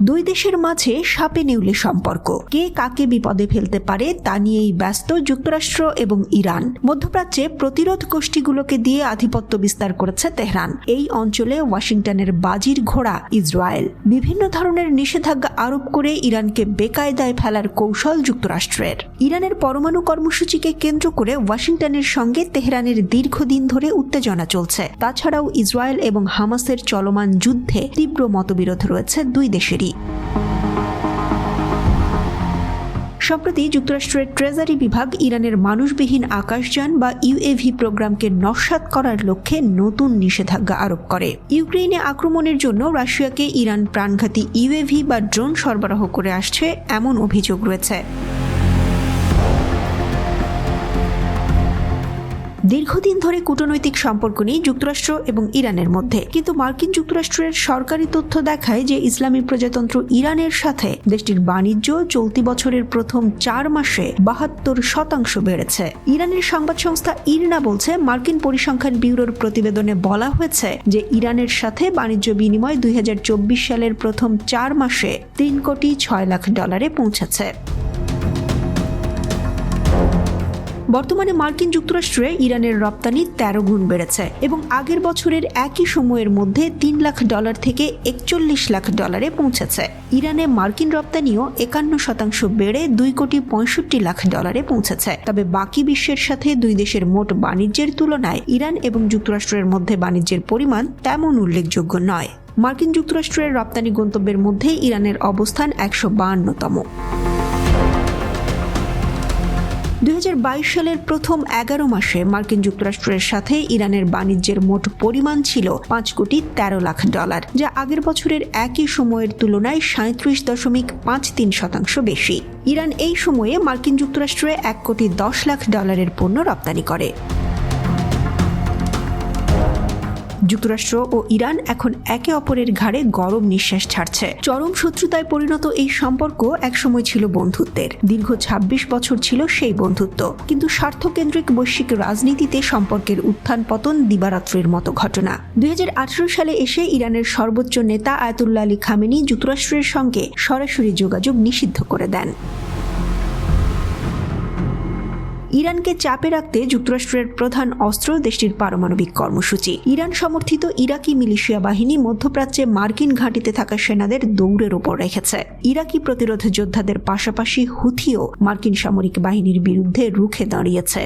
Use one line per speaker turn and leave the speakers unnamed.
দুই দেশের মাঝে সাপে নেউলে সম্পর্ক, কে কাকে বিপদে ফেলতে পারে তা নিয়েই ব্যস্ত যুক্তরাষ্ট্র এবং ইরান। মধ্যপ্রাচ্যে প্রতিরোধ গোষ্ঠীগুলোকে দিয়ে আধিপত্য বিস্তার করেছে তেহরান। এই অঞ্চলে ওয়াশিংটনের বাজির ঘোড়া ইসরায়েল। বিভিন্ন ধরনের নিষেধাজ্ঞা আরোপ করে ইরানকে বেকায়দায় ফেলার কৌশল যুক্তরাষ্ট্রের। ইরানের পরমাণু কর্মসূচিকে কেন্দ্র করে ওয়াশিংটনের সঙ্গে তেহরানের দীর্ঘদিন ধরে উত্তেজনা চলছে। তাছাড়াও ইসরায়েল এবং হামাসের চলমান যুদ্ধে তীব্র মতবিরোধ রয়েছে দুই দেশেরই। সম্প্রতি যুক্তরাষ্ট্রের ট্রেজারি বিভাগ ইরানের মানুষবিহীন আকাশযান বা ইউএভি প্রোগ্রামকে নস্যাৎ করার লক্ষ্যে নতুন নিষেধাজ্ঞা আরোপ করে। ইউক্রেনে আক্রমণের জন্য রাশিয়াকে ইরান প্রাণঘাতী ইউএভি বা ড্রোন সরবরাহ করে আসছে এমন অভিযোগ রয়েছে। দীর্ঘদিন ধরে কূটনৈতিক সম্পর্ক নেই যুক্তরাষ্ট্র এবং ইরানের মধ্যে, কিন্তু মার্কিন যুক্তরাষ্ট্রের সরকারি তথ্য দেখায় যে ইসলামী প্রজাতন্ত্র ইরানের সাথে দেশটির বাণিজ্য চলতি বছরের প্রথম 4 মাসে 72% বেড়েছে। ইরানের সংবাদ সংস্থা ইরনা বলছে, মার্কিন পরিসংখ্যান ব্যুরোর প্রতিবেদনে বলা হয়েছে যে ইরানের সাথে বাণিজ্য বিনিময় 2024 সালের প্রথম 4 মাসে $3.6 কোটি পৌঁছেছে। বর্তমানে মার্কিন যুক্তরাষ্ট্রে ইরানের রপ্তানি 13 গুণ বেড়েছে এবং আগের বছরের একই সময়ের মধ্যে $3 লাখ থেকে $41 লাখ পৌঁছেছে। ইরানে মার্কিন রপ্তানিও 51% বেড়ে $2.65 লাখ পৌঁছেছে। তবে বাকি বিশ্বের সাথে দুই দেশের মোট বাণিজ্যের তুলনায় ইরান এবং যুক্তরাষ্ট্রের মধ্যে বাণিজ্যের পরিমাণ তেমন উল্লেখযোগ্য নয়। মার্কিন যুক্তরাষ্ট্রের রপ্তানি গন্তব্যের মধ্যে ইরানের অবস্থান 152তম। 2022 সালের প্রথম 11 মাসে মার্কিন যুক্তরাষ্ট্রের সাথে ইরানের বাণিজ্যের মোট পরিমাণ ছিল $5.13 লাখ, যা আগের বছরের একই সময়ের তুলনায় 37.53% বেশি। ইরান এই সময়ে মার্কিন যুক্তরাষ্ট্রে $1.10 লাখ পণ্য রপ্তানি করে। যুক্তরাষ্ট্র ও ইরান এখন একে অপরের ঘাড়ে গরম নিঃশ্বাস ছাড়ছে। চরম শত্রুতায় পরিণত এই সম্পর্ক একসময় ছিল বন্ধুত্বের। দীর্ঘ 26 বছর ছিল সেই বন্ধুত্ব, কিন্তু স্বার্থকেন্দ্রিক বৈশ্বিক রাজনীতিতে সম্পর্কের উত্থান পতন দিবারাত্রির মতো ঘটনা। 2018 সালে এসে ইরানের সর্বোচ্চ নেতা আয়াতুল্লাহ আলী খামেনি যুক্তরাষ্ট্রের সঙ্গে সরাসরি যোগাযোগ নিষিদ্ধ করে দেন। ইরানকে চাপে রাখতে যুক্তরাষ্ট্রের প্রধান অস্ত্র দেশটির পারমাণবিক কর্মসূচি। ইরান সমর্থিত ইরাকি মিলিশিয়া বাহিনী মধ্যপ্রাচ্যে মার্কিন ঘাঁটিতে থাকা সেনাদের দৌড়ের ওপর রেখেছে। ইরাকি প্রতিরোধ যোদ্ধাদের পাশাপাশি হুথিও মার্কিন সামরিক বাহিনীর বিরুদ্ধে রুখে দাঁড়িয়েছে।